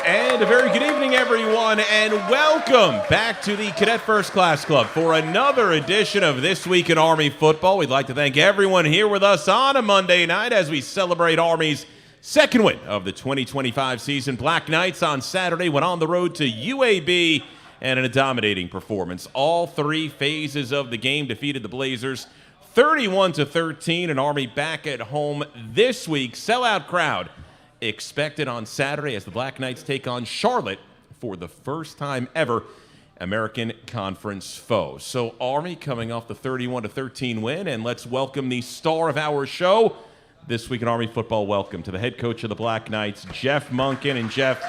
And a very good evening, everyone, and welcome back to the Cadet First Class Club for another edition of This Week in Army Football. We'd like to thank everyone here with us on a Monday night as we celebrate Army's second win of the 2025 season. Black Knights on Saturday went on the road to UAB and in a dominating performance. All three phases of the game defeated the Blazers 31-13, and Army back at home this week. Sellout crowd expected on Saturday as the Black Knights take on Charlotte for the first time ever, American Conference foe. So Army coming off the 31-13 win, and let's welcome the star of our show this week in Army football. Welcome to the head coach of the Black Knights, Jeff Monken. And Jeff,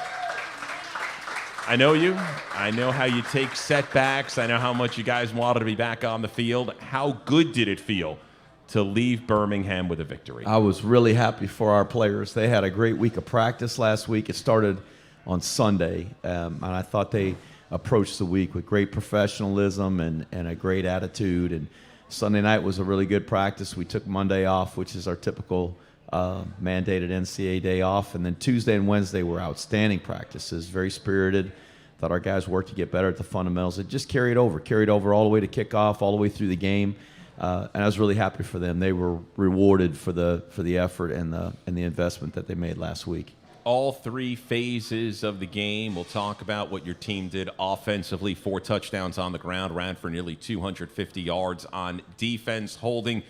I know you. I know how you take setbacks. I know how much you guys wanted to be back on the field. How good did it feel to leave Birmingham with a victory? I was really happy for our players. They had a great week of practice last week. It started on Sunday, and I thought they approached the week with great professionalism and a great attitude. And Sunday night was a really good practice. We took Monday off, which is our typical mandated NCAA day off. And then Tuesday and Wednesday were outstanding practices, very spirited. Thought our guys worked to get better at the fundamentals. It just carried over all the way to kickoff, all the way through the game. And I was really happy for them. They were rewarded for the effort and the investment that they made last week. All three phases of the game. We'll talk about what your team did offensively. 4 touchdowns on the ground, ran for nearly 250 yards on defense, holding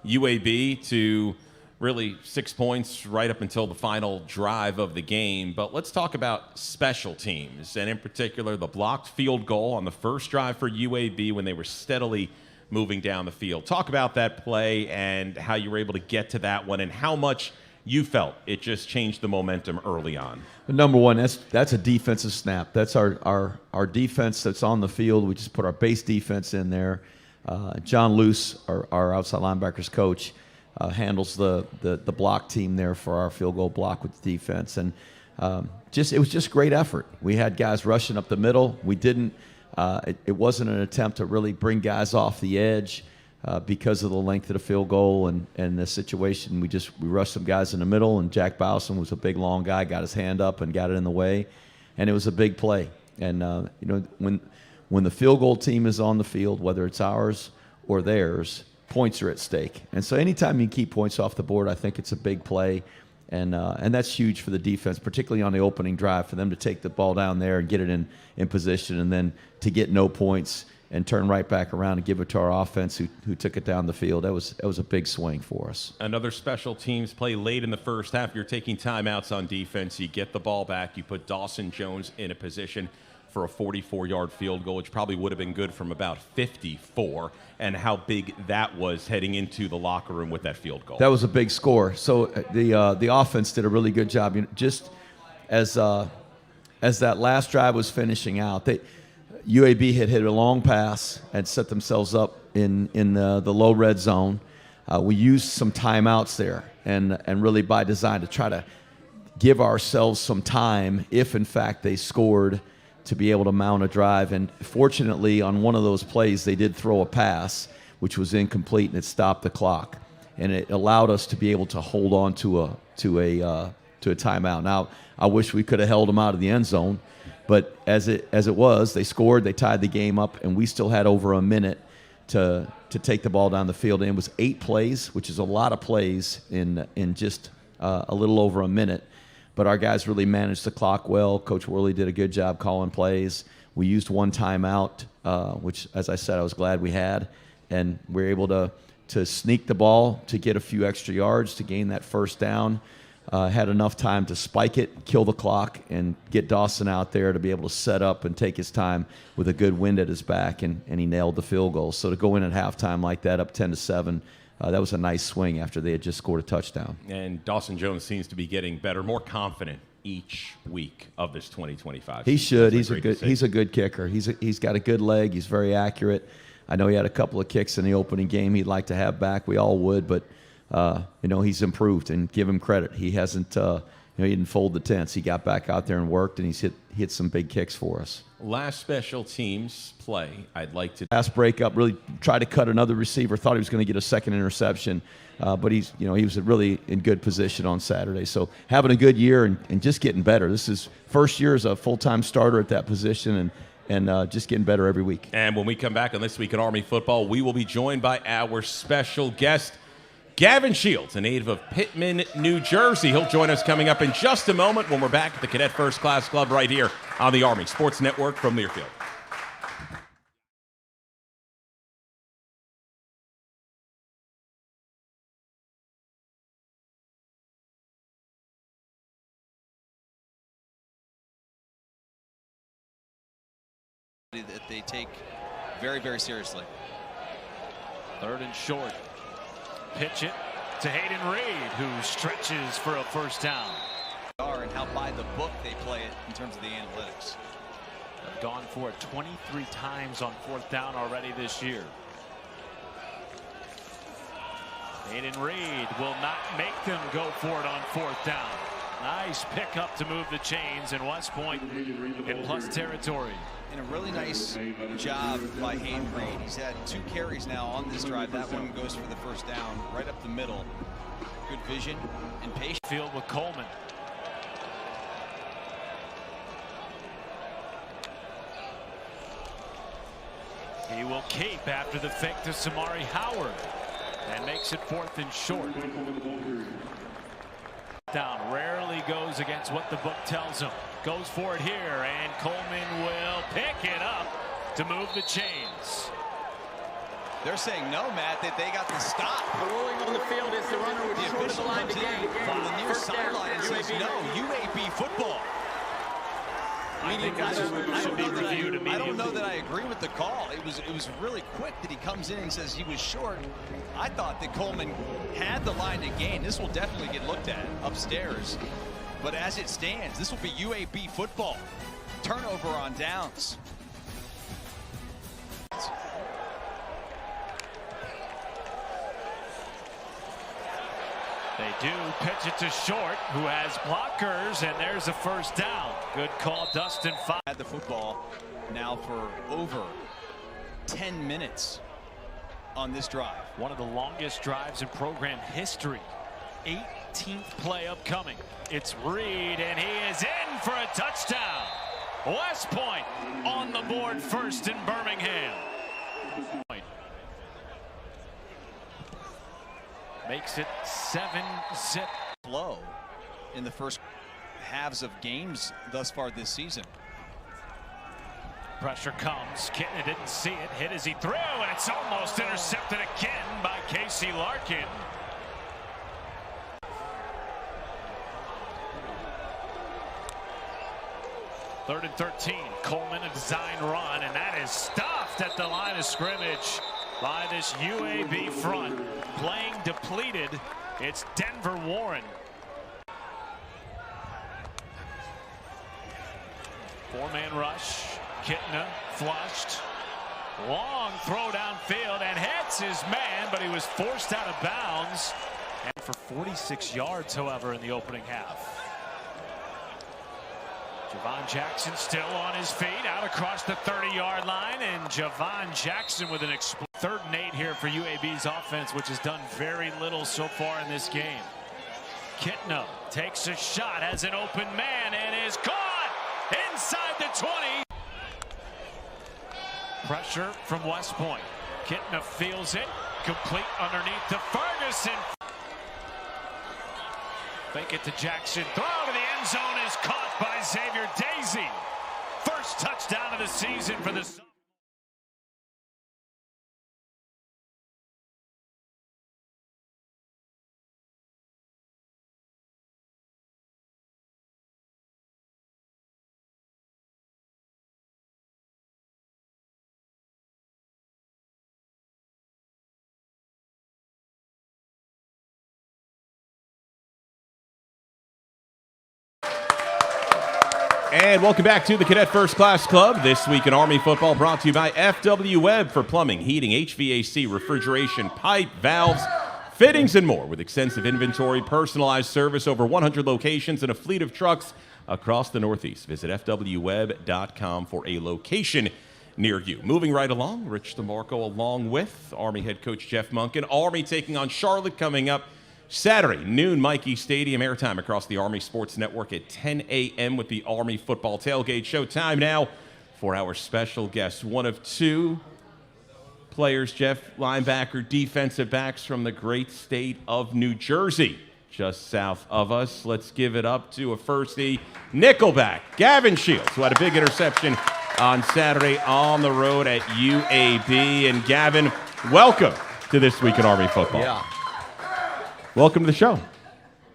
UAB to really 6 points right up until the final drive of the game. But let's talk about special teams, and in particular the blocked field goal on the first drive for UAB when they were steadily moving down the field. Talk about that play and how you were able to get to that one and how much you felt it just changed the momentum early on. Number one, that's a defensive snap. That's our defense that's on the field. We just put our base defense in there. John Luce, our outside linebackers coach, handles the block team there for our field goal block with the defense. And it was just great effort. We had guys rushing up the middle. We didn't. It wasn't an attempt to really bring guys off the edge because of the length of the field goal and the situation. We rushed some guys in the middle, and Jack Bowson was a big, long guy, got his hand up and got it in the way, and it was a big play. And when the field goal team is on the field, whether it's ours or theirs, points are at stake. And so anytime you keep points off the board, I think it's a big play. And that's huge for the defense, particularly on the opening drive, for them to take the ball down there and get it in position, and then to get no points and turn right back around and give it to our offense who took it down the field. That was a big swing for us. Another special teams play late in the first half. You're taking timeouts on defense. You get the ball back. You put Dawson Jones in a position for a 44-yard field goal, which probably would have been good from about 54, and how big that was heading into the locker room with that field goal. That was a big score. So the offense did a really good job. Just as that last drive was finishing out, UAB had hit a long pass and set themselves up in the low red zone. We used some timeouts there, and really by design to try to give ourselves some time if, in fact, they scored, to be able to mount a drive. And fortunately, on one of those plays, they did throw a pass, which was incomplete, and it stopped the clock. And it allowed us to be able to hold on to a timeout. Now, I wish we could have held them out of the end zone, but as it was, they scored, they tied the game up, and we still had over a minute to take the ball down the field. And it was 8 plays, which is a lot of plays in just a little over a minute. But our guys really managed the clock well. Coach Worley did a good job calling plays. We used one timeout, which, as I said, I was glad we had. And we were able to sneak the ball to get a few extra yards to gain that first down. Had enough time to spike it, kill the clock, and get Dawson out there to be able to set up and take his time with a good wind at his back, and he nailed the field goal. So to go in at halftime like that, up 10-7, that was a nice swing after they had just scored a touchdown. And Dawson Jones seems to be getting better, more confident each week of this 2025 season. He should. He's a good kicker. He's got a good leg. He's very accurate. I know he had a couple of kicks in the opening game he'd like to have back. We all would, but he's improved, and give him credit. He hasn't he didn't fold the tents. He got back out there and worked, and he hit some big kicks for us. Last special teams play, I'd like to. Last breakup, really tried to cut another receiver. Thought he was going to get a second interception, but he was really in good position on Saturday. So having a good year and just getting better. This is first year as a full-time starter at that position, and just getting better every week. And when we come back on This Week in Army Football, we will be joined by our special guest, Gavin Shields, a native of Pittman, New Jersey. He'll join us coming up in just a moment when we're back at the Cadet First Class Club right here on the Army Sports Network from Learfield. That they take very, very seriously. 3rd and short. Pitch it to Hayden Reed, who stretches for a first down. And how by the book they play it in terms of the analytics. They've gone for it 23 times on 4th down already this year. Hayden Reed will not make them go for it on 4th down. Nice pickup to move the chains, and West Point in plus territory. And a really nice job by Hayden Reed. He's had 2 carries now on this drive. That one goes for the first down, right up the middle. Good vision and patience. Field with Coleman. He will keep after the fake to Samari Howard and makes it 4th and short. Down rarely goes against what the book tells him. Goes for it here, and Coleman will pick it up to move the chains. They're saying no, Matt, that they got the stop. The ruling on the field is the runner would The push the official line to comes gain. in from the near sideline and says no, UAB football. I think that should be reviewed immediately. I don't know that I agree with the call. It was really quick that he comes in and says he was short. I thought that Coleman had the line to gain. This will definitely get looked at upstairs. But as it stands, this will be UAB football. Turnover on downs. They do pitch it to Short, who has blockers, and there's a first down. Good call, Dustin. Had the football now for over 10 minutes on this drive. One of the longest drives in program history. 18th play upcoming. It's Reed, and he is in for a touchdown. West Point on the board first in Birmingham. Makes it 7-zip. Low in the first halves of games thus far this season. Pressure comes. Kitna didn't see it. Hit as he threw, and it's almost intercepted again by Casey Larkin. Third and 13. Coleman, a design run, and that is stopped at the line of scrimmage by this UAB front. Playing depleted. It's Denver Warren. 4-man rush. Kitna flushed. Long throw downfield and hits his man, but he was forced out of bounds. And for 46 yards, however, in the opening half. Javon Jackson still on his feet, out across the 30-yard line, and Javon Jackson with an 3rd and 8 here for UAB's offense, which has done very little so far in this game. Kitna takes a shot, has an open man, and is caught inside the 20. Pressure from West Point. Kitna feels it, complete underneath to Ferguson. Fake it to Jackson, throw to the end zone is caught by Xavier Daisy. First touchdown of the season for the And welcome back to the Cadet First Class Club. This week in Army football brought to you by FW Webb for plumbing, heating, HVAC, refrigeration, pipe, valves, fittings, and more. With extensive inventory, personalized service, over 100 locations, and a fleet of trucks across the Northeast. Visit fwweb.com for a location near you. Moving right along, Rich DeMarco along with Army head coach Jeff Monken. Army taking on Charlotte coming up Saturday, noon, Mikey Stadium. Airtime across the Army Sports Network at 10 a.m. with the Army Football Tailgate Show. Time now for our special guest. One of two players, Jeff, linebacker, defensive backs from the great state of New Jersey, just south of us. Let's give it up to a firstie nickelback, Gavin Shields, who had a big interception on Saturday on the road at UAB. And Gavin, welcome to This Week in Army Football. Yeah. Welcome to the show.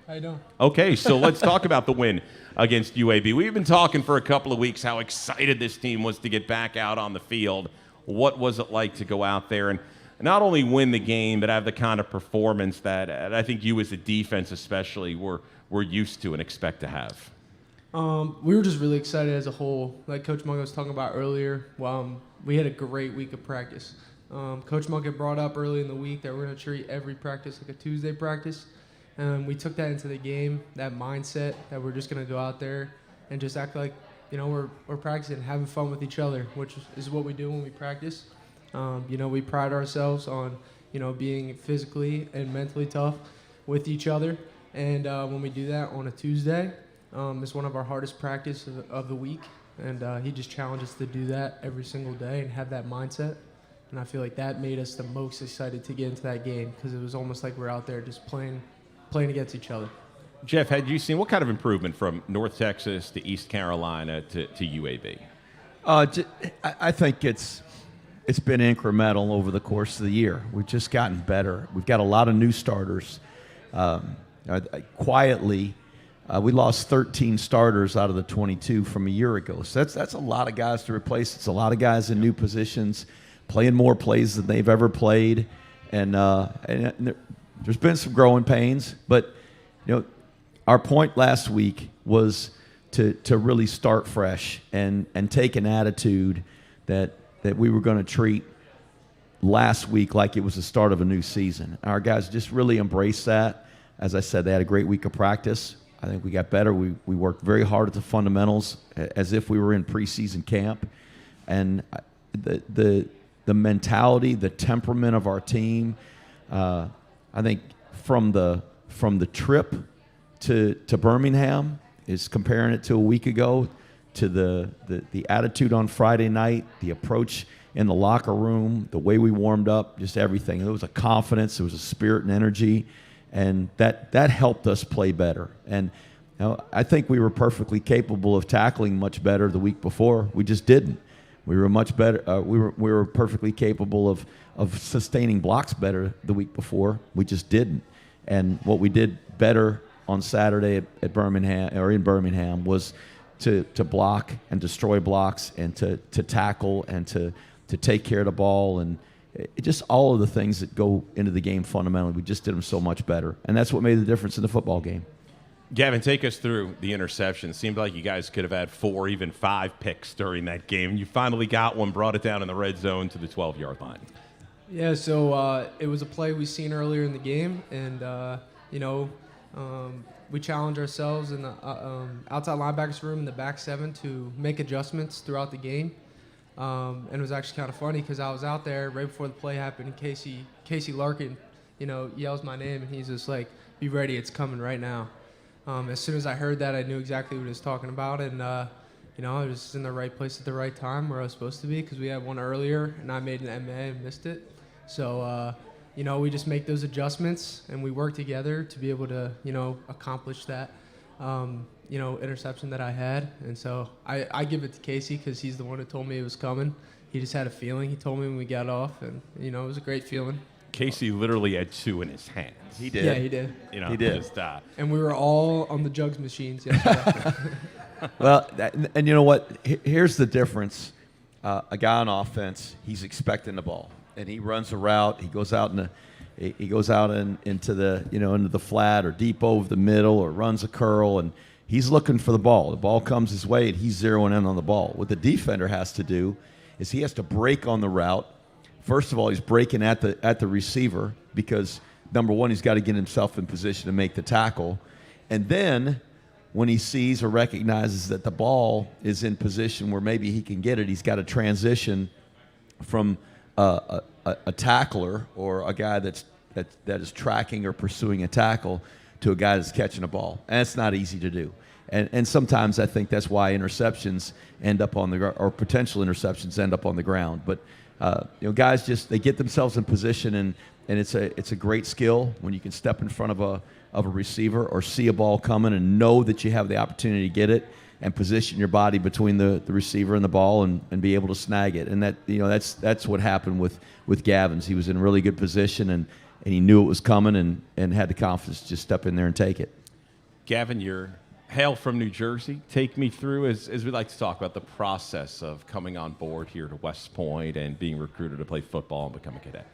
How you doing? Okay, so let's talk about the win against UAB. We've been talking for a couple of weeks how excited this team was to get back out on the field. What was it like to go out there and not only win the game, but have the kind of performance that I think you as a defense especially were used to and expect to have? We were just really excited as a whole. Like Coach Monken was talking about earlier, we had a great week of practice. Coach Monken brought up early in the week that we're going to treat every practice like a Tuesday practice. And we took that into the game, that mindset that we're just going to go out there and just act like, we're practicing, having fun with each other, which is what we do when we practice. We pride ourselves on, being physically and mentally tough with each other. And when we do that on a Tuesday, it's one of our hardest practices of the week. And he just challenged us to do that every single day and have that mindset. And I feel like that made us the most excited to get into that game because it was almost like we're out there just playing against each other. Jeff, had you seen what kind of improvement from North Texas to East Carolina to UAB? I think it's been incremental over the course of the year. We've just gotten better. We've got a lot of new starters. Quietly, we lost 13 starters out of the 22 from a year ago. So that's a lot of guys to replace. It's a lot of guys in new positions, playing more plays than they've ever played. And there's been some growing pains. But, our point last week was to really start fresh and take an attitude that we were going to treat last week like it was the start of a new season. Our guys just really embraced that. As I said, they had a great week of practice. I think we got better. We worked very hard at the fundamentals as if we were in preseason camp. And the mentality, the temperament of our team, I think from the trip to Birmingham is comparing it to a week ago, to the attitude on Friday night, the approach in the locker room, the way we warmed up, just everything. There was a confidence, there was a spirit and energy, and that helped us play better. And I think we were perfectly capable of tackling much better the week before. We just didn't. We were much better. We were perfectly capable of sustaining blocks better the week before. We just didn't. And what we did better on Saturday at Birmingham or in Birmingham was to block and destroy blocks and to tackle and to take care of the ball and just all of the things that go into the game fundamentally. We just did them so much better, and that's what made the difference in the football game. Gavin, take us through the interception. Seemed like you guys could have had 4, even 5 picks during that game. You finally got one, brought it down in the red zone to the 12-yard line. Yeah, so it was a play we seen earlier in the game, and we challenged ourselves in the outside linebackers room in the back 7 to make adjustments throughout the game. And it was actually kind of funny because I was out there right before the play happened, and Casey Larkin, yells my name, and he's just like, "Be ready, it's coming right now." As soon as I heard that, I knew exactly what he was talking about, and I was in the right place at the right time where I was supposed to be because we had one earlier, and I made an MA and missed it. So, we just make those adjustments, and we work together to be able to, accomplish that, interception that I had. And so I give it to Casey because he's the one who told me it was coming. He just had a feeling. He told me when we got off, and, it was a great feeling. Casey literally had 2 in his hands. He did. Yeah, he did. He did. And we were all on the jugs machines yesterday. Well, and you know what? Here's the difference. A guy on offense, he's expecting the ball, and he runs a route. He goes out into the flat or deep over the middle, or runs a curl, and he's looking for the ball. The ball comes his way, and he's zeroing in on the ball. What the defender has to do is he has to break on the route. First of all, he's breaking at the receiver because number one, he's got to get himself in position to make the tackle. And then when he sees or recognizes that the ball is in position where maybe he can get it, he's got to transition from a tackler or a guy that is tracking or pursuing a tackle to a guy that's catching a ball. And it's not easy to do. And sometimes I think that's why interceptions end up on the ground, or potential interceptions end up on the ground. But guys they get themselves in position, and it's a great skill when you can step in front of a receiver or see a ball coming and know that you have the opportunity to get it and position your body between the receiver and the ball and be able to snag it. And that's what happened with Gavin's. He was in a really good position and he knew it was coming and had the confidence to just step in there and take it. Gavin, you're hail from New Jersey. Take me through, as we like to talk about, the process of coming on board here to West Point and being recruited to play football and become a cadet.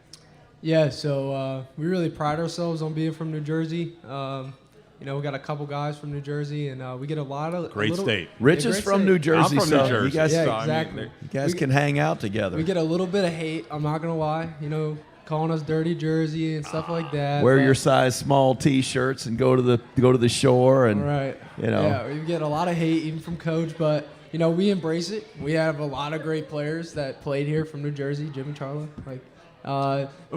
Yeah, so we really pride ourselves on being from New Jersey. We got a couple guys from New Jersey, and we get a lot of great state. Rich is from New Jersey, I'm from New Jersey. You guys, exactly. You guys can hang out together. We get a little bit of hate. I'm not gonna lie. Calling us dirty Jersey and stuff like that. Wear your size small T-shirts and go to the shore and right. Yeah, we get a lot of hate even from Coach, but we embrace it. We have a lot of great players that played here from New Jersey. Jimmy Charlo,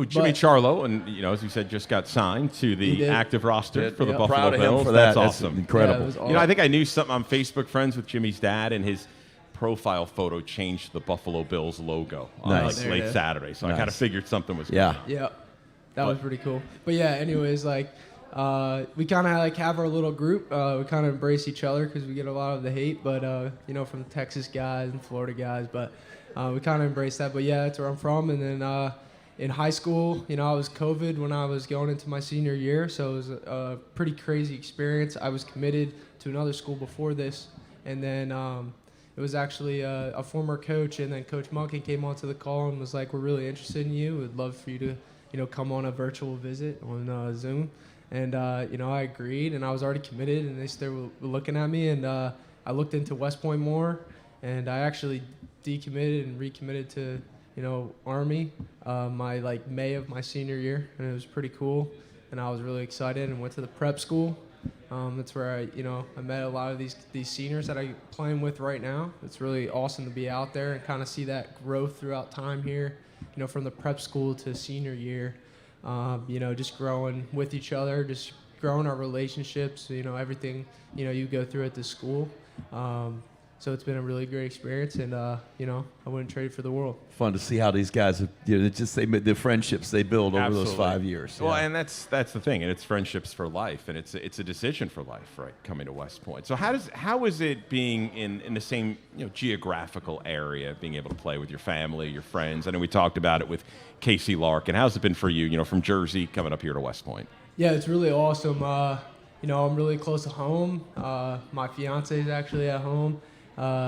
Jimmy Charlo, and as we said, just got signed to the active roster for the Buffalo Proud of him Bills. for that. That's awesome. That's incredible. Yeah, it was awesome. I think I knew something. I'm Facebook friends with Jimmy's dad, and his profile photo changed the Buffalo Bills logo on Nice. late Saturday. So I kind of figured something was Yeah. Yeah, that was pretty cool. But yeah, anyways, we kind of have our little group. We kind of embrace each other because we get a lot of the hate, but from the Texas guys and Florida guys. But we kind of embrace that. But yeah, that's where I'm from. And then in high school, I was COVID when I was going into my senior year, so it was a pretty crazy experience. I was committed to another school before this, and then it was actually a former coach, and then Coach Monken came onto the call and was like, "We're really interested in you. We'd love for you to, come on a virtual visit on Zoom." And I agreed, and I was already committed, and they still were looking at me, and I looked into West Point more, and I actually decommitted and recommitted to Army my May of my senior year, and it was pretty cool, and I was really excited and went to the prep school. That's where I met a lot of these seniors that I'm playing with right now. It's really awesome to be out there and kind of see that growth throughout time here, from the prep school to senior year, just growing with each other, just growing our relationships, everything, you go through at this school. So it's been a really great experience, and I wouldn't trade it for the world. Fun to see how these guys have, the friendships they build over those 5 years. Well, and that's the thing, and it's friendships for life, and it's a decision for life, right? Coming to West Point. So how is it being in the same geographical area, being able to play with your family, your friends? I know we talked about it with Casey Larkin. How's it been for you? From Jersey coming up here to West Point. Yeah, it's really awesome. I'm really close to home. My fiance is actually at home.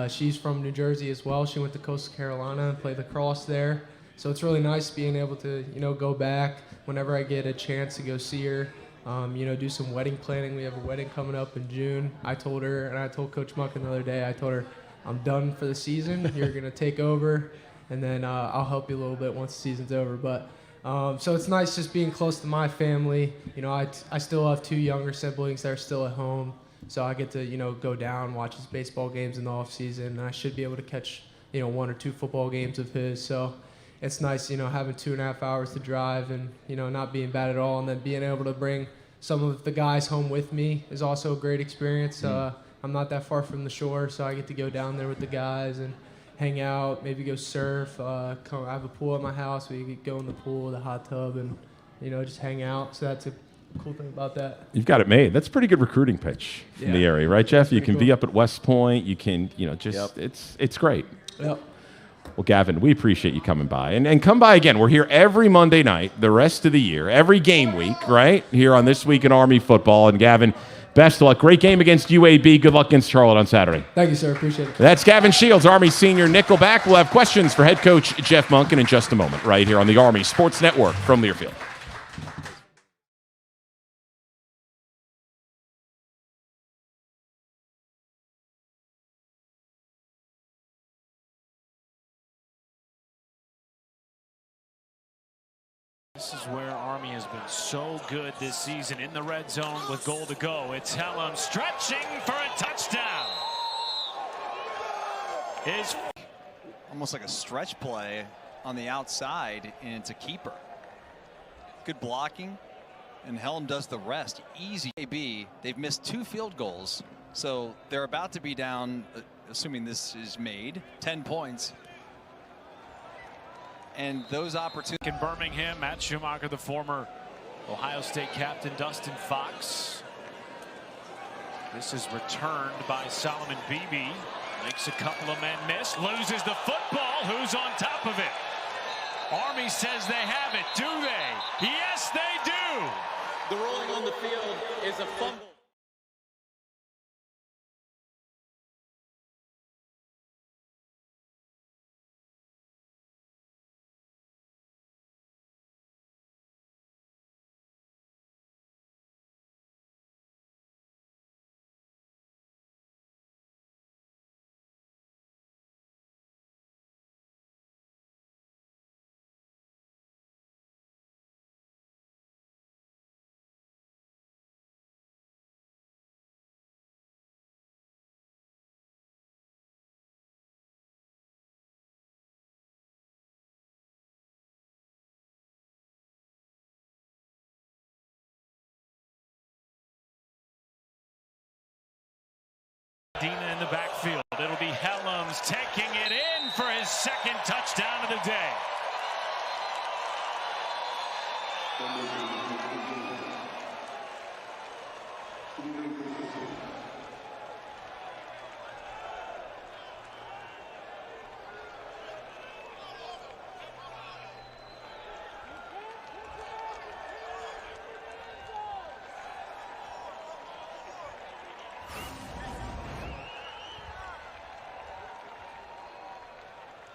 She's from New Jersey as well. She went to Coastal Carolina and played lacrosse there. So it's really nice being able to, go back whenever I get a chance to go see her, do some wedding planning. We have a wedding coming up in June. I told her, and I told Coach Monken the other day, I told her, I'm done for the season. You're going to take over, and then I'll help you a little bit once the season's over. But so it's nice just being close to my family. I still have 2 younger siblings that are still at home. So I get to, go down, watch his baseball games in the off season, and I should be able to catch, 1 or 2 football games of his. So it's nice, having 2.5 hours to drive and, not being bad at all. And then being able to bring some of the guys home with me is also a great experience. I'm not that far from the shore, so I get to go down there with the guys and hang out, maybe go surf. I have a pool at my house. We could go in the pool, the hot tub, and, just hang out. So that's a cool thing about that. You've got it made. That's a pretty good recruiting pitch from the area, right, Jeff? You can be up at West Point. You can, it's great. Yep. Well, Gavin, we appreciate you coming by. And come by again. We're here every Monday night, the rest of the year, every game week, right, here on This Week in Army Football. And, Gavin, best of luck. Great game against UAB. Good luck against Charlotte on Saturday. Thank you, sir. Appreciate it. That's Gavin Shields, Army senior nickelback. We'll have questions for head coach Jeff Monken in just a moment, right here on the Army Sports Network from Learfield. This is where Army has been so good this season in the red zone with goal to go. It's Hellam stretching for a touchdown. Almost like a stretch play on the outside, and it's a keeper. Good blocking, and Helm does the rest. Easy. They've missed 2 field goals, so they're about to be down, assuming this is made, 10 points. And those opportunities. In Birmingham, Matt Schumacher, the former Ohio State captain, Dustin Fox. This is returned by Solomon Beebe. Makes a couple of men miss, loses the football. Who's on top of it? Army says they have it. Do they? Yes, they do. The ruling on the field is a fumble. Dina in the backfield. It'll be Helms taking it in for his 2nd touchdown of the day.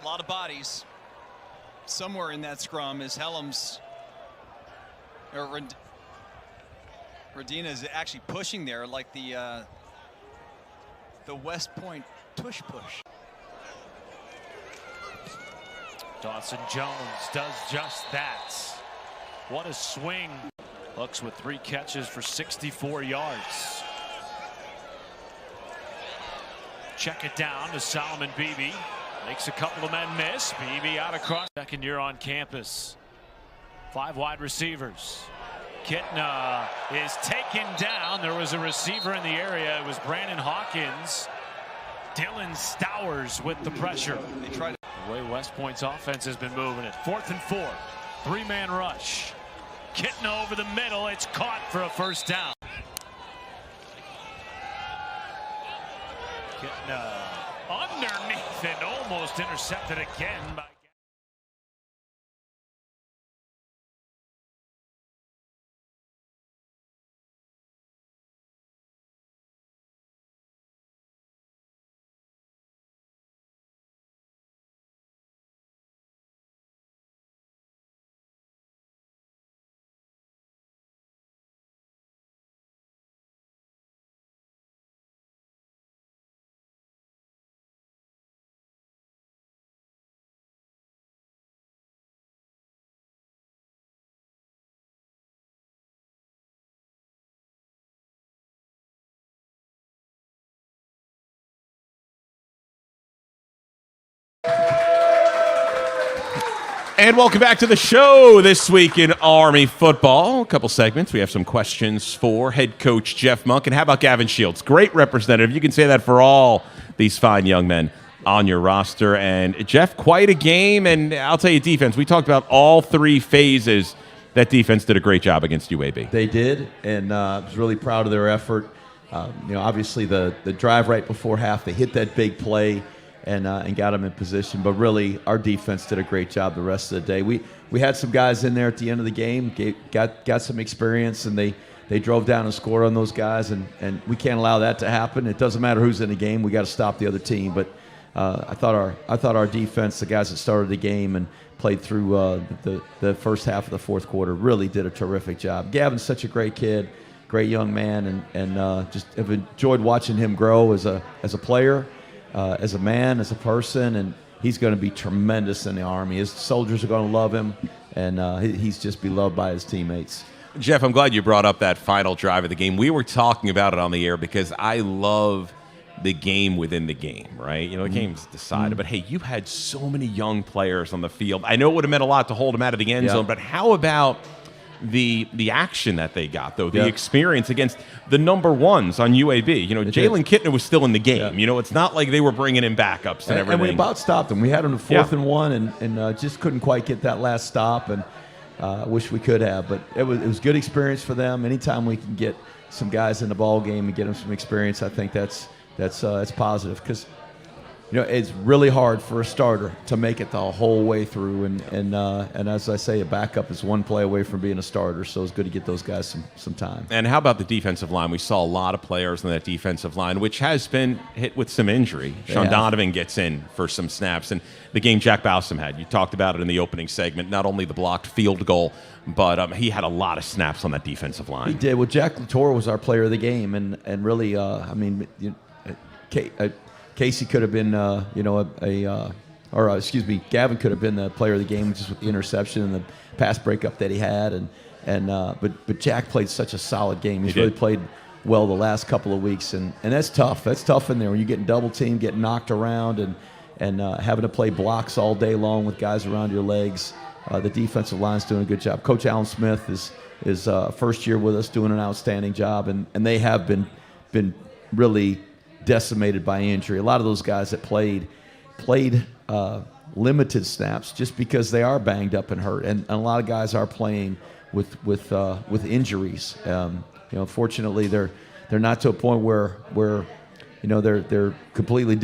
A lot of bodies. Somewhere in that scrum is Helms. Radina is actually pushing there like the West Point tush push. Dawson Jones does just that. What a swing. Looks with 3 catches for 64 yards. Check it down to Solomon Beebe. Makes a couple of men miss. Beebe out across. 2nd year on campus. 5 wide receivers. Kitna is taken down. There was a receiver in the area. It was Brandon Hawkins. Dylan Stowers with the pressure. They tried the way West Point's offense has been moving it. 4th and 4. 3-man rush. Kitna over the middle. It's caught for a 1st down. Kitna underneath and almost intercepted again by And welcome back to the show this week in Army football. A couple segments. We have some questions for head coach Jeff Monken. How about Gavin Shields? Great representative. You can say that for all these fine young men on your roster. And Jeff, quite a game. And I'll tell you, defense, we talked about all 3 phases. That defense did a great job against UAB. They did, and I was really proud of their effort. Obviously the drive right before half, they hit that big play and got them in position. But really, our defense did a great job the rest of the day. We had some guys in there at the end of the game, got some experience, and they drove down and scored on those guys, and we can't allow that to happen. It doesn't matter who's in the game. We got to stop the other team. But I thought our defense, the guys that started the game and played through the first half of the 4th quarter, really did a terrific job. Gavin's such a great kid, great young man, and just have enjoyed watching him grow as a player, as a man, as a person, and he's going to be tremendous in the Army. His soldiers are going to love him, he's just beloved by his teammates. Jeff, I'm glad you brought up that final drive of the game. We were talking about it on the air because I love the game within the game, right? You know, the game's decided, but hey, you had so many young players on the field. I know it would have meant a lot to hold them out of the end zone, but how about the action that they got, though, the experience against the number ones on UAB? You know, Jalen Kittner was still in the game. You know, it's not like they were bringing in backups and everything. And we about stopped them. We had them to 4th and 1 and just couldn't quite get that last stop, and wish we could have. But it was good experience for them. Anytime we can get some guys in the ball game and get them some experience, I think that's positive, because you know it's really hard for a starter to make it the whole way through, and as I say, a backup is one play away from being a starter, so it's good to get those guys some time. And how about the defensive line? We saw a lot of players on that defensive line, which has been hit with some injury. Sean Donovan gets in for some snaps, and the game Jack Bowsam had, you talked about it in the opening segment, not only the blocked field goal, but he had a lot of snaps on that defensive line. He did. Well, Jack Latour was our player of the game, and really, I mean, Casey could have been, Gavin could have been the player of the game just with the interception and the pass breakup that he had, but Jack played such a solid game. He's really played well the last couple of weeks, and that's tough. That's tough in there when you're getting double teamed, getting knocked around, and having to play blocks all day long with guys around your legs. The defensive line's doing a good job. Coach Alan Smith is first year with us, doing an outstanding job, and they have been really decimated by injury. A lot of those guys that played limited snaps just because they are banged up and hurt, and a lot of guys are playing with injuries. Fortunately, they're not to a point where they're completely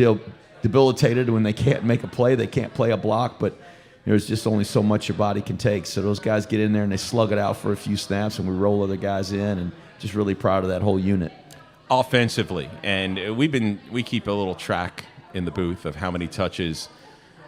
debilitated when they can't make a play, they can't play a block, but there's just only so much your body can take. So those guys get in there and they slug it out for a few snaps, and we roll other guys in, and just really proud of that whole unit. Offensively, and we keep a little track in the booth of how many touches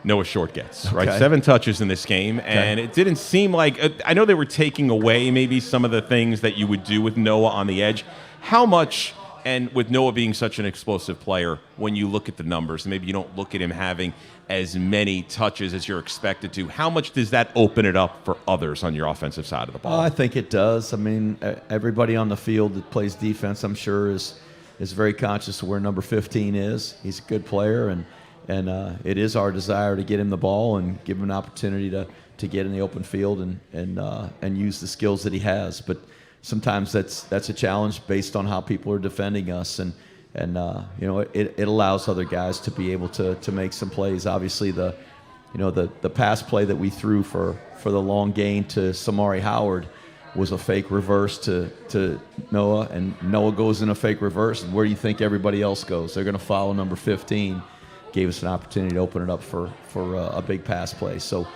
Noah Short gets, right? 7 touches in this game, and it didn't seem like I know they were taking away maybe some of the things that you would do with Noah on the edge. How much, and with Noah being such an explosive player, when you look at the numbers, maybe you don't look at him having as many touches as you're expected to, how much does that open it up for others on your offensive side of the ball? I think it does. I mean, everybody on the field that plays defense, I'm sure, is very conscious of where number 15 is. He's a good player, and it is our desire to get him the ball and give him an opportunity to get in the open field and use the skills that he has. But sometimes that's a challenge based on how people are defending us, and it allows other guys to be able to make some plays. Obviously, the pass play that we threw for the long gain to Samari Howard was a fake reverse to Noah, and Noah goes in a fake reverse, and where do you think everybody else goes? They're going to follow number 15. Gave us an opportunity to open it up for a big pass play. So,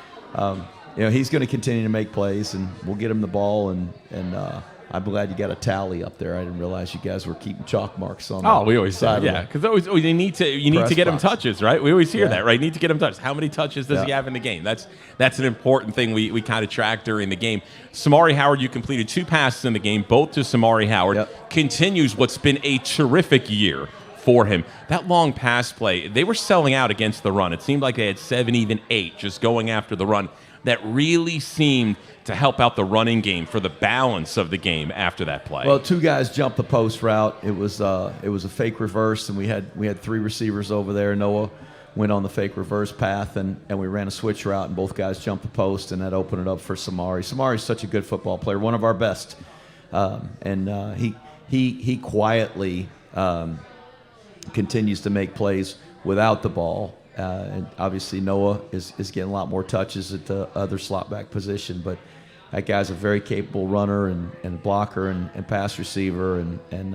he's going to continue to make plays, and we'll get him the ball, and I'm glad you got a tally up there. I didn't realize you guys were keeping chalk marks on. Oh, we always say, because you need to get him touches, right? We always hear that, right? You need to get him touches. How many touches does he have in the game? That's an important thing we kind of track during the game. Samari Howard, you completed 2 passes in the game, both to Samari Howard. Continues what's been a terrific year for him. That long pass play, they were selling out against the run. It seemed like they had 7, even 8, just going after the run. That really seemed to help out the running game for the balance of the game after that play. Well, 2 guys jumped the post route. It was a fake reverse, and we had 3 receivers over there. Noah went on the fake reverse path, and we ran a switch route, and both guys jumped the post, and that opened it up for Samari. Samari's such a good football player, one of our best, and he quietly continues to make plays without the ball. And obviously Noah is getting a lot more touches at the other slot back position, but that guy's a very capable runner and blocker and pass receiver, and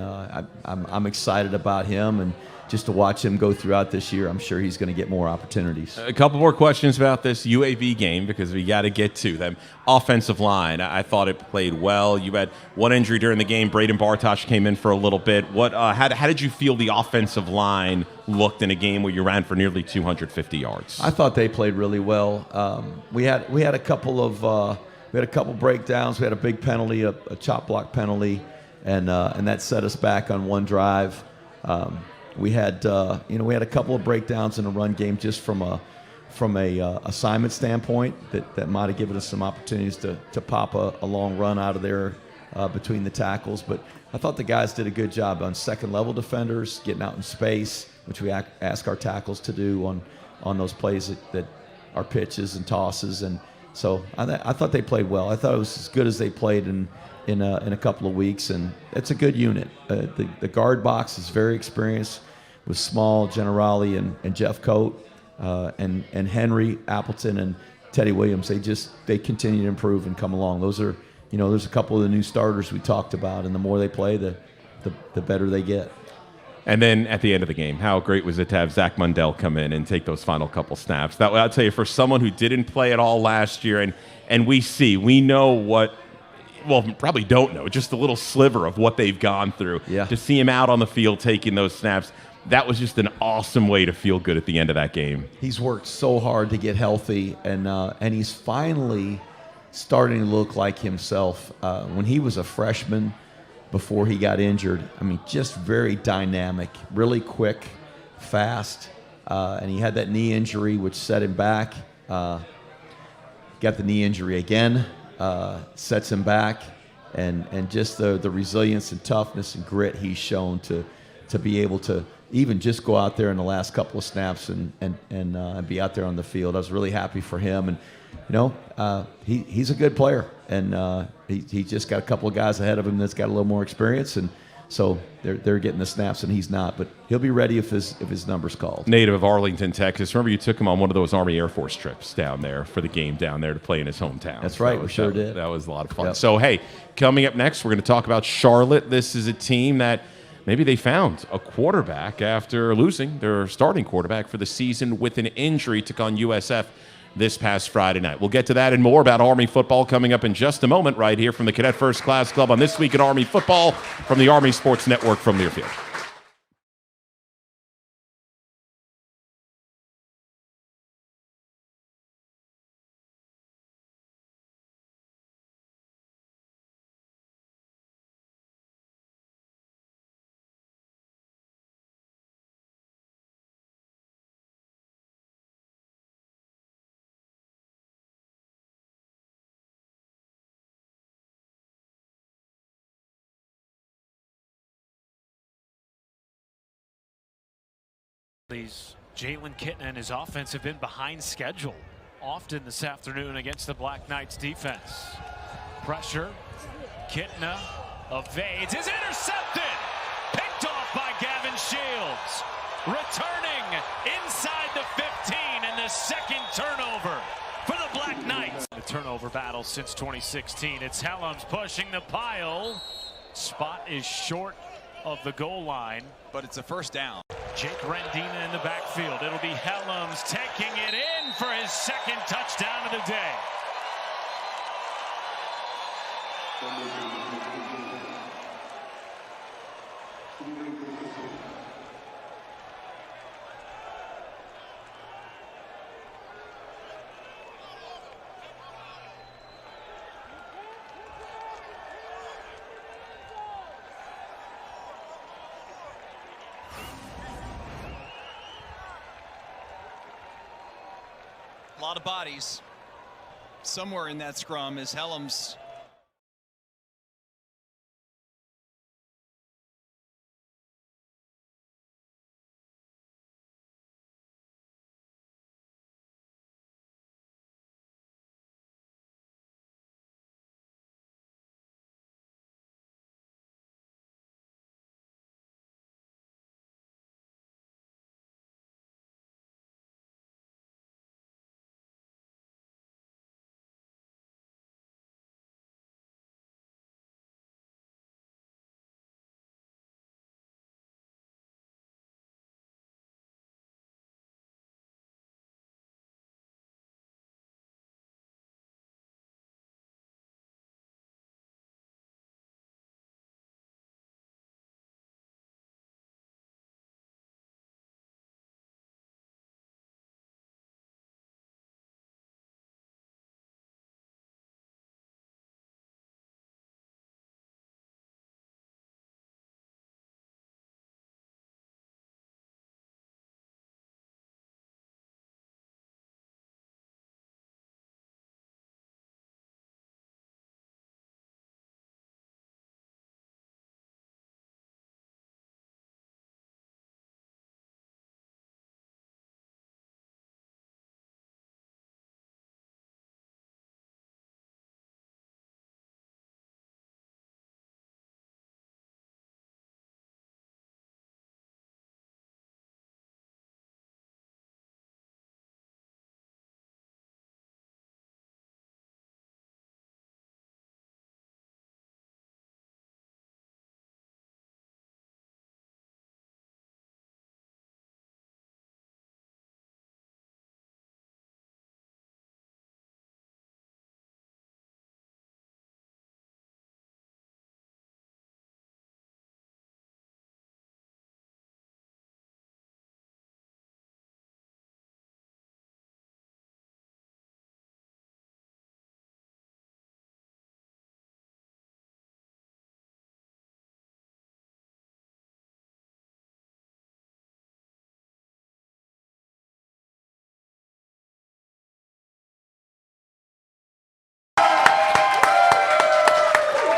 I'm excited about him, and just to watch him go throughout this year, I'm sure he's going to get more opportunities. A couple more questions about this UAB game, because we got to get to them. Offensive line, I thought it played well. You had one injury during the game. Braden Bartosh came in for a little bit. How did you feel the offensive line looked in a game where you ran for nearly 250 yards? I thought they played really well. We had a couple breakdowns. We had a big penalty, a chop block penalty, and that set us back on one drive. We had a couple of breakdowns in the run game just from from a assignment standpoint that might have given us some opportunities to pop a long run out of there between the tackles. But I thought the guys did a good job on second level defenders, getting out in space, which we ask our tackles to do on those plays that are pitches and tosses. And so I thought they played well. I thought it was as good as they played in a couple of weeks, and it's a good unit. The guard box is very experienced with Small, Generali, and Jeff Coat, and Henry, Appleton, and Teddy Williams. They continue to improve and come along. Those are, there's a couple of the new starters we talked about, and the more they play, the better they get. And then at the end of the game, how great was it to have Zach Mundell come in and take those final couple snaps? That I'll tell you, for someone who didn't play at all last year, and we know what, well, probably don't know, just a little sliver of what they've gone through. Yeah. To see him out on the field taking those snaps, that was just an awesome way to feel good at the end of that game. He's worked so hard to get healthy, and he's finally starting to look like himself. When he was a freshman, before he got injured, just very dynamic, really quick, fast, and he had that knee injury which set him back. Got the knee injury again, sets him back, and just the resilience and toughness and grit he's shown to be able to even just go out there in the last couple of snaps and be out there on the field. I was really happy for him, and he's a good player, and he just got a couple of guys ahead of him that's got a little more experience, and so they're getting the snaps and he's not, but he'll be ready if his number's called. Native of Arlington, Texas. Remember you took him on one of those Army Air Force trips down there for the game down there to play in his hometown. That's right, we sure did. That was a lot of fun. Yep. So, hey, coming up next, we're going to talk about Charlotte. This is a team that maybe they found a quarterback after losing their starting quarterback for the season with an injury. Took on USF this past Friday night. We'll get to that and more about Army football coming up in just a moment right here from the Cadet First Class Club on This Week in Army Football from the Army Sports Network from Learfield. Jalen Kitna and his offense have been behind schedule often this afternoon against the Black Knights defense. Pressure. Kitna evades. Is intercepted. Picked off by Gavin Shields. Returning inside the 15 and the second turnover for the Black Knights. The turnover battle since 2016. It's Helms pushing the pile. Spot is short of the goal line, but it's a first down. Jake Rendina in the backfield. It'll be Helms taking it in for his second touchdown of the day. A lot of bodies. Somewhere in that scrum is Helms.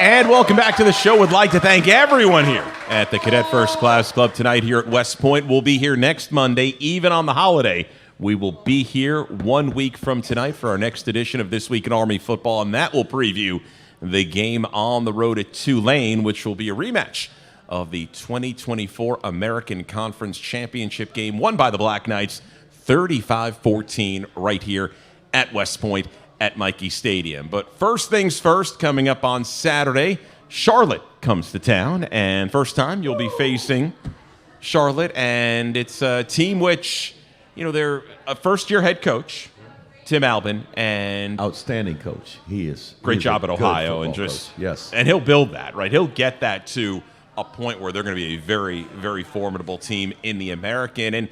And welcome back to the show. Would like to thank everyone here at the Cadet First Class Club tonight here at West Point. We'll be here next Monday, even on the holiday. We will be here 1 week from tonight for our next edition of This Week in Army Football, and that will preview the game on the road at Tulane, which will be a rematch of the 2024 American Conference Championship game won by the Black Knights 35-14 right here at West Point at Michie Stadium. But first things first, coming up on Saturday, Charlotte comes to town, and first time you'll be facing Charlotte, and it's a team which, you know, they're a first-year head coach, Tim Albin, and outstanding coach. He is great job at Ohio, and just coach. Yes, and he'll build that, right? He'll get that to a point where they're going to be a very, very formidable team in the American, and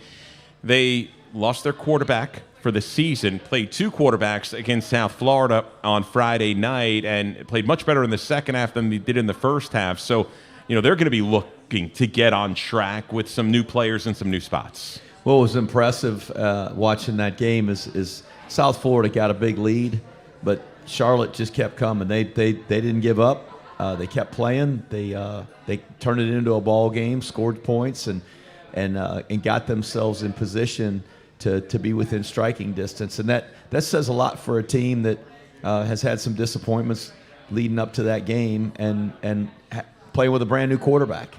they lost their quarterback for the season, played two quarterbacks against South Florida on Friday night, and played much better in the second half than they did in the first half. So, you know, they're going to be looking to get on track with some new players and some new spots. What was impressive watching that game is South Florida got a big lead, but Charlotte just kept coming. They didn't give up. They kept playing. They turned it into a ball game, scored points, and got themselves in position to be within striking distance. And that says a lot for a team that has had some disappointments leading up to that game and playing with a brand new quarterback.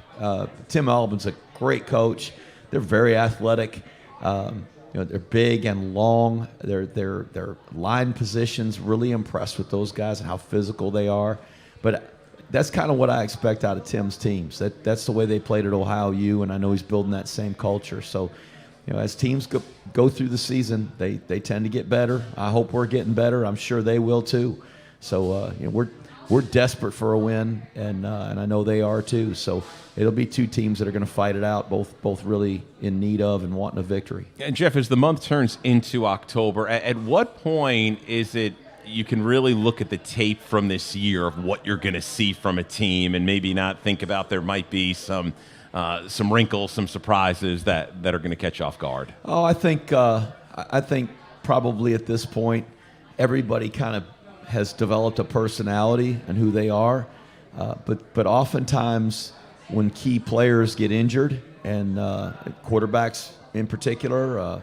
Tim Albin's a great coach. They're very athletic. They're big and long. Their line positions, really impressed with those guys and how physical they are. But that's kind of what I expect out of Tim's teams. That's the way they played at Ohio U, and I know he's building that same culture. So, you know, as teams go through the season, they tend to get better. I hope we're getting better. I'm sure they will too. So, you know, we're desperate for a win, and I know they are too. So it'll be two teams that are going to fight it out, both really in need of and wanting a victory. And Jeff, as the month turns into October, at what point is it you can really look at the tape from this year of what you're going to see from a team and maybe not think about there might be some wrinkles, some surprises that are going to catch you off guard? Oh, I think probably at this point everybody kind of has developed a personality and who they are, but oftentimes when key players get injured, and quarterbacks in particular,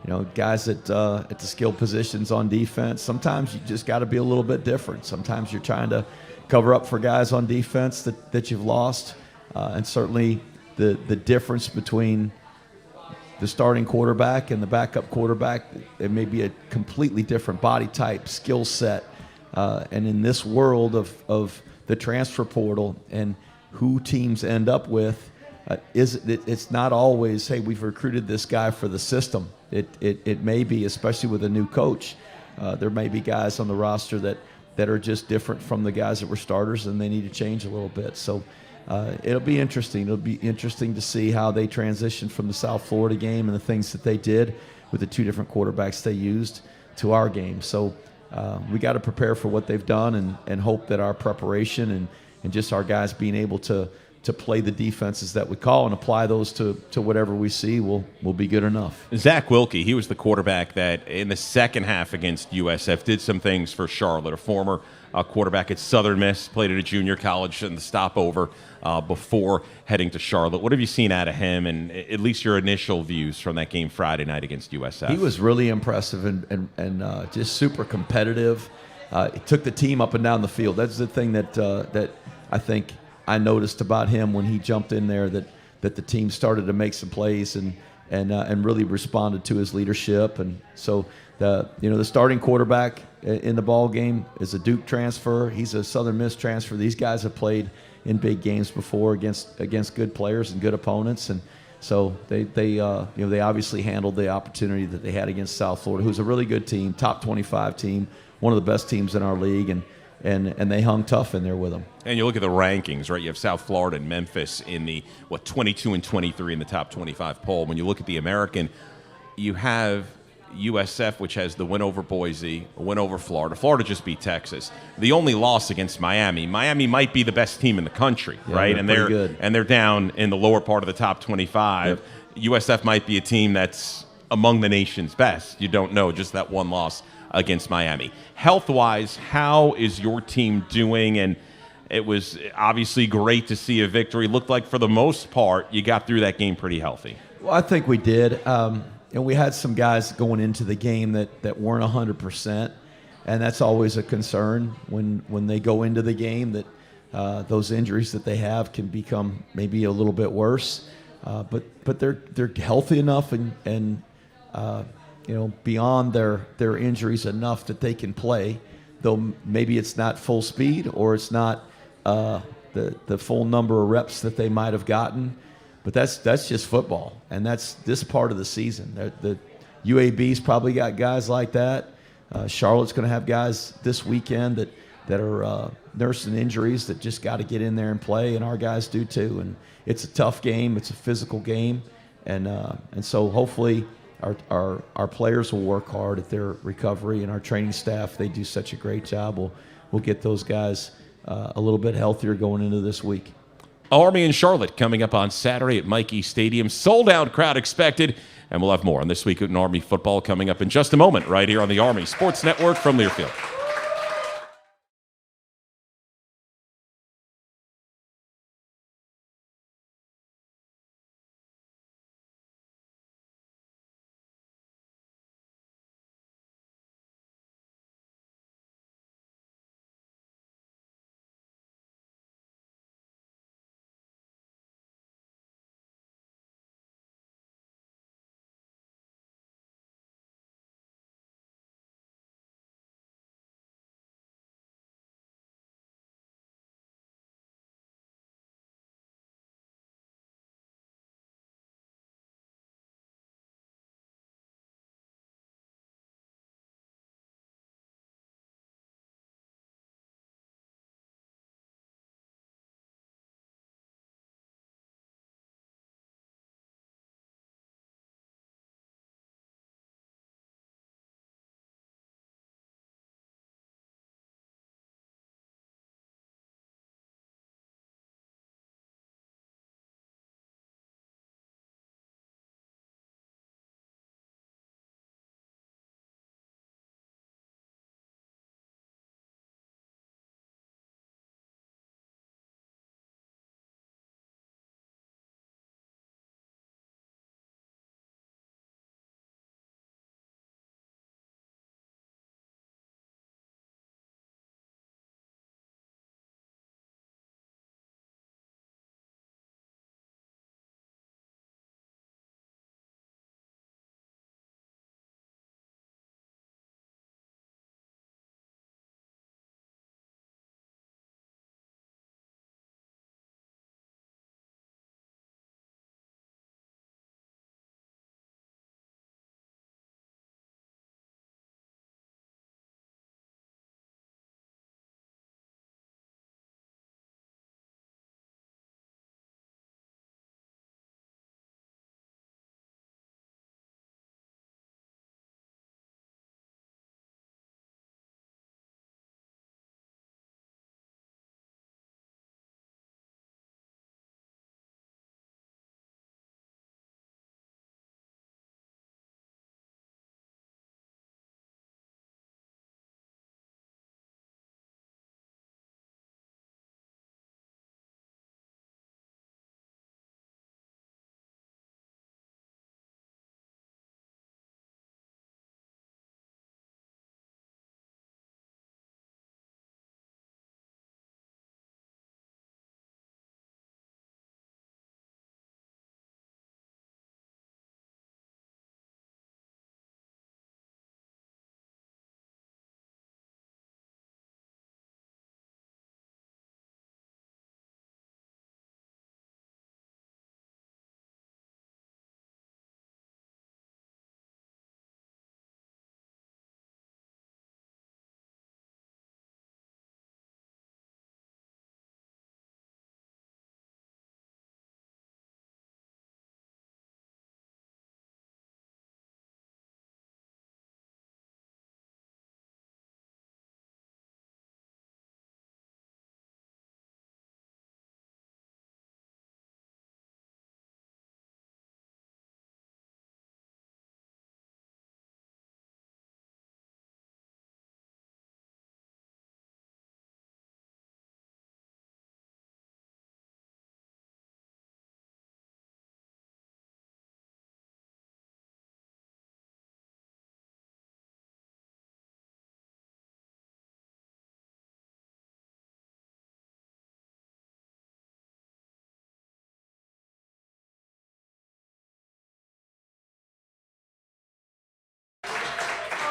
you know, guys at the skill positions on defense, sometimes you just got to be a little bit different. Sometimes you're trying to cover up for guys on defense that you've lost, and certainly the difference between the starting quarterback and the backup quarterback, it may be a completely different body type, skill set, and in this world of the transfer portal and who teams end up with, it's not always, hey, we've recruited this guy for the system. It may be, especially with a new coach, there may be guys on the roster that are just different from the guys that were starters, and they need to change a little bit. So it'll be interesting. It'll be interesting to see how they transition from the South Florida game and the things that they did with the two different quarterbacks they used to our game. So we got to prepare for what they've done and hope that our preparation and just our guys being able to play the defenses that we call and apply those to whatever we see will be good enough. Zach Wilkie, he was the quarterback that in the second half against USF did some things for Charlotte, a former quarterback at Southern Miss, played at a junior college in the stopover before heading to Charlotte. What have you seen out of him, and at least your initial views from that game Friday night against USF? He was really impressive and just super competitive. He took the team up and down the field. That's the thing that I think I noticed about him when he jumped in there, that the team started to make some plays and really responded to his leadership. And so the starting quarterback in the ball game is a Duke transfer. He's a Southern Miss transfer. These guys have played in big games before against good players and good opponents, and so they obviously handled the opportunity that they had against South Florida, who's a really good team, top 25 team, one of the best teams in our league, and they hung tough in there with them. And you look at the rankings, right? You have South Florida and Memphis in the 22 and 23 in the top 25 poll. When you look at the American, you have USF, which has the win over Boise, a win over Florida. Florida just beat Texas. The only loss against Miami. Miami might be the best team in the country, right? They're good. And they're down in the lower part of the top 25. Yep. USF might be a team that's among the nation's best. You don't know, just that one loss against Miami. Health-wise, how is your team doing? And It was obviously great to see a victory. Looked like for the most part you got through that game pretty healthy. Well, I think we did. And we had some guys going into the game that weren't 100%. And that's always a concern when they go into the game, that those injuries that they have can become maybe a little bit worse. But they're healthy enough and beyond their injuries enough that they can play, though maybe it's not full speed or it's not the full number of reps that they might have gotten. But that's just football, and that's this part of the season. The UAB's probably got guys like that. Charlotte's going to have guys this weekend that are nursing injuries that just got to get in there and play, and our guys do too. And it's a tough game. It's a physical game, and so hopefully our players will work hard at their recovery, and our training staff, they do such a great job. We'll get those guys a little bit healthier going into this week. Army and Charlotte coming up on Saturday at Mikey Stadium. Sold-out crowd expected, and we'll have more on This Week in Army Football coming up in just a moment right here on the Army Sports Network from Learfield.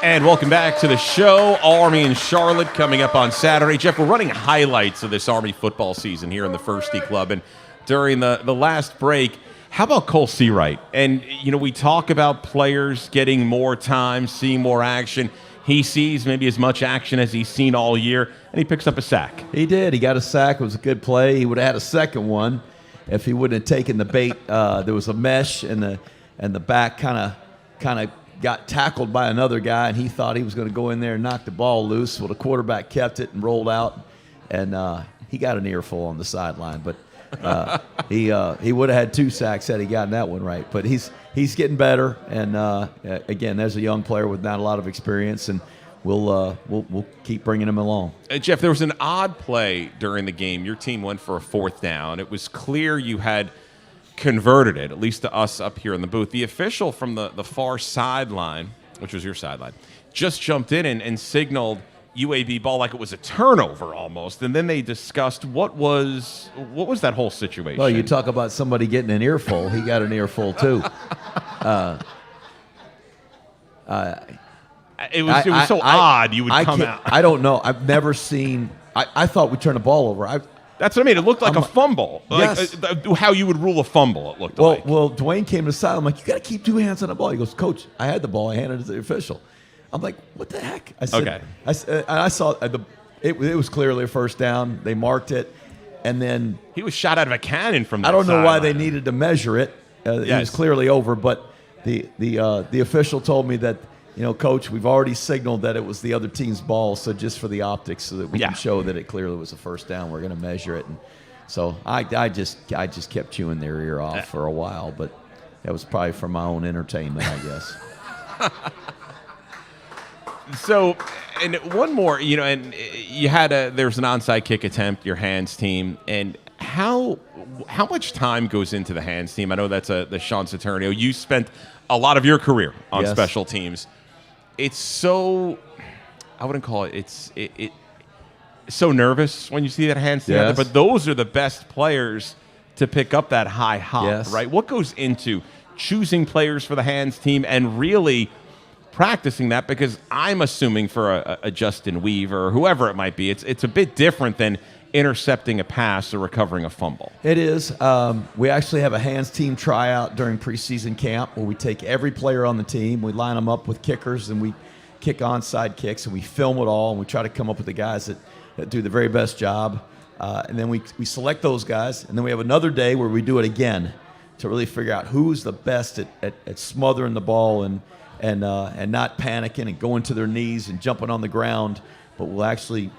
And welcome back to the show. Army and Charlotte coming up on Saturday. Jeff, we're running highlights of this Army football season here in the Firsty Club. And during the last break, how about Cole Seawright? And, we talk about players getting more time, seeing more action. He sees maybe as much action as he's seen all year, and he picks up a sack. He did. He got a sack. It was a good play. He would have had a second one if he wouldn't have taken the bait. There was a mesh, and the back kind of got tackled by another guy, and he thought he was going to go in there and knock the ball loose. Well, the quarterback kept it and rolled out, and he got an earful on the sideline. But he would have had 2 sacks had he gotten that one right. But he's getting better, and again, there's a young player with not a lot of experience, and we'll keep bringing him along. Jeff, there was an odd play during the game. Your team went for a 4th down. It was clear you had converted it, at least to us up here in the booth. The official from the far sideline, which was your sideline, just jumped in and signaled UAB ball like it was a turnover almost. And then they discussed what was that whole situation. Well, you talk about somebody getting an earful. He got an earful too. It was so odd you would come out. I don't know. I've never seen. I thought we turned the ball over. That's what I mean. It looked like a fumble. Yes. How you would rule a fumble, it looked like. Well, Dwayne came to the side. I'm like, you got to keep 2 hands on the ball. He goes, Coach, I had the ball. I handed it to the official. I'm like, what the heck? I said, okay. I saw it was clearly a 1st down. They marked it, and then he was shot out of a cannon from that I don't know why they sideline. needed to measure it. It was clearly over, but the official told me that, Coach, we've already signaled that it was the other team's ball, so just for the optics, so that we can show that it clearly was a 1st down, we're going to measure it. And so I just kept chewing their ear off for a while, but that was probably for my own entertainment, I guess. So, and one more, and you had there's an onside kick attempt, your hands team, and how much time goes into the hands team? I know that's the Sean Saturnio. You spent a lot of your career on special teams. It's so, I wouldn't call it, it's so nervous when you see that hands team out there, but those are the best players to pick up that high hop, right? What goes into choosing players for the hands team and really practicing that? Because I'm assuming for a Justin Weaver or whoever it might be, it's a bit different than intercepting a pass or recovering a fumble. It is. We actually have a hands team tryout during preseason camp where we take every player on the team, we line them up with kickers, and we kick onside kicks, and we film it all, and we try to come up with the guys that do the very best job. And then we select those guys, and then we have another day where we do it again to really figure out who's the best at smothering the ball and not panicking and going to their knees and jumping on the ground, but will actually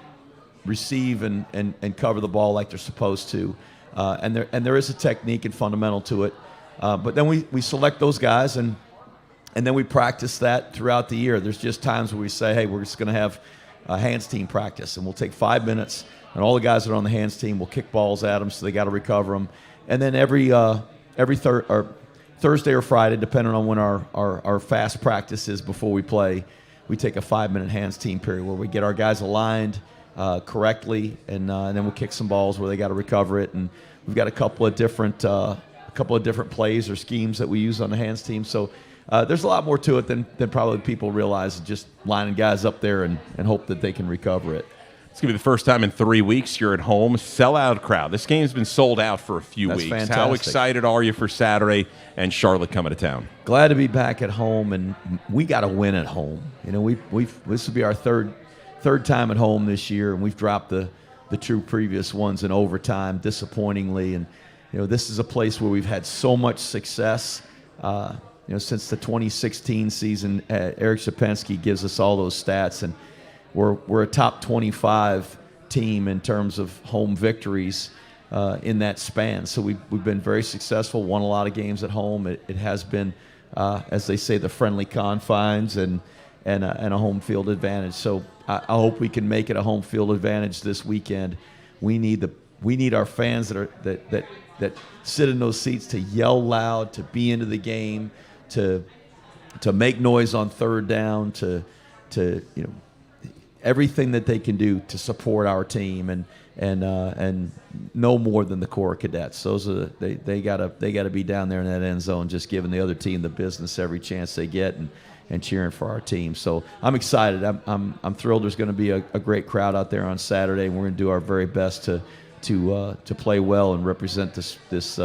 receive and cover the ball like they're supposed to. And there is a technique and fundamental to it. But then we select those guys, and then we practice that throughout the year. There's just times where we say, hey, we're just going to have a hands team practice, and we'll take 5 minutes, and all the guys that are on the hands team will kick balls at them, so they got to recover them. And then every Thursday or Friday, depending on when our fast practice is before we play, we take a 5-minute hands team period where we get our guys aligned correctly, and then we'll kick some balls where they got to recover it. And we've got a couple of different plays or schemes that we use on the hands team. So there's a lot more to it than probably people realize. Just lining guys up there and hope that they can recover it. It's going to be the first time in 3 weeks you're at home. Sellout crowd. This game's been sold out for a few weeks. Fantastic. How excited are you for Saturday and Charlotte coming to town? Glad to be back at home, and we got to win at home. This will be our third time at home this year, and we've dropped the two previous ones in overtime, disappointingly. And this is a place where we've had so much success. Since the 2016 season, Eric Shapensky gives us all those stats, and we're a top 25 team in terms of home victories in that span. So we've been very successful, won a lot of games at home. It has been, as they say, the friendly confines and a home field advantage. So I hope we can make it a home field advantage this weekend. We need our fans that sit in those seats to yell loud, to be into the game, to make noise on third down, to everything that they can do to support our team, and no more than the Corps cadets. Those are they gotta be down there in that end zone, just giving the other team the business every chance they get. And and cheering for our team. So I'm excited. I'm thrilled. There's going to be a great crowd out there on Saturday, and we're going to do our very best to play well and represent this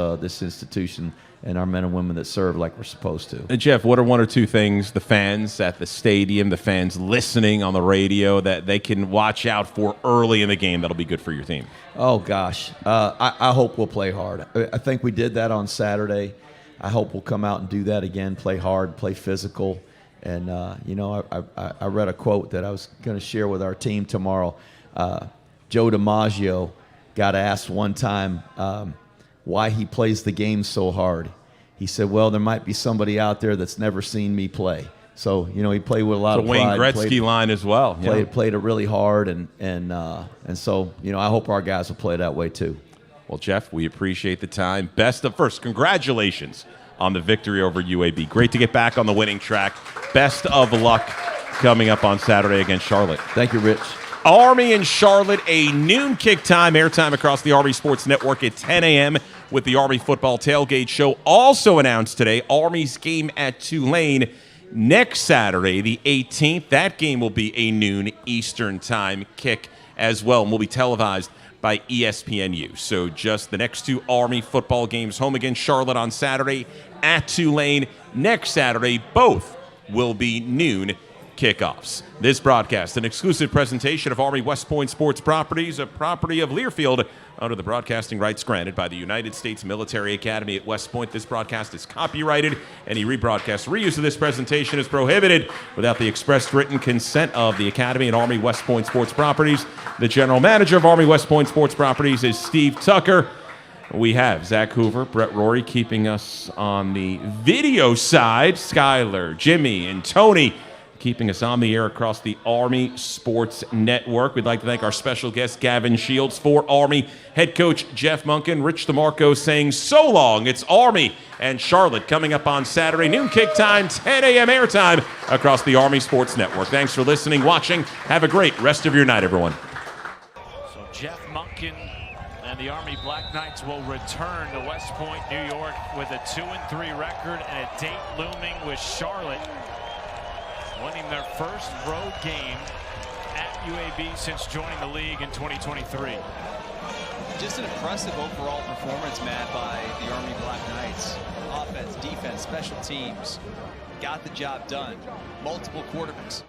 institution and our men and women that serve like we're supposed to. And Jeff, what are one or two things the fans at the stadium, the fans listening on the radio, that they can watch out for early in the game that'll be good for your team? Oh, gosh. I hope we'll play hard. I think we did that on Saturday. I hope we'll come out and do that again, play hard, play physical. And, I read a quote that I was going to share with our team tomorrow. Joe DiMaggio got asked one time why he plays the game so hard. He said, well, there might be somebody out there that's never seen me play. So, he played with a lot of Wayne pride. Gretzky line as well. Played it really hard, and so, I hope our guys will play that way too. Well, Jeff, we appreciate the time. First, congratulations on the victory over UAB. Great to get back on the winning track. Best of luck coming up on Saturday against Charlotte. Thank you, Rich. Army and Charlotte, a noon kick time, airtime across the Army Sports Network at 10 a.m. with the Army Football Tailgate Show. Also announced today, Army's game at Tulane next Saturday, the 18th. That game will be a noon Eastern time kick as well, and will be televised by ESPNU. So just the next two Army football games, home against Charlotte on Saturday, at Tulane next Saturday. Both will be noon kickoffs. This broadcast, an exclusive presentation of Army West Point Sports Properties, a property of Learfield, under the broadcasting rights granted by the United States Military Academy at West Point. This broadcast is copyrighted. Any rebroadcast, reuse of this presentation is prohibited without the express written consent of the Academy and Army West Point Sports Properties. The general manager of Army West Point Sports Properties is Steve Tucker. We have Zach Hoover, Brett Rory keeping us on the video side, Skylar, Jimmy, and Tony keeping us on the air across the Army Sports Network. We'd like to thank our special guest, Gavin Shields, for Army head coach Jeff Monken. Rich DeMarco saying so long. It's Army and Charlotte coming up on Saturday, noon kick time, 10 a.m. airtime across the Army Sports Network. Thanks for listening, watching. Have a great rest of your night, everyone. So Jeff Monken and the Army Black Knights will return to West Point, New York with a 2-3 record and a date looming with Charlotte winning their first road game at UAB since joining the league in 2023. Just an impressive overall performance, Matt, by the Army Black Knights. Offense, defense, special teams. Got the job done. Multiple quarterbacks.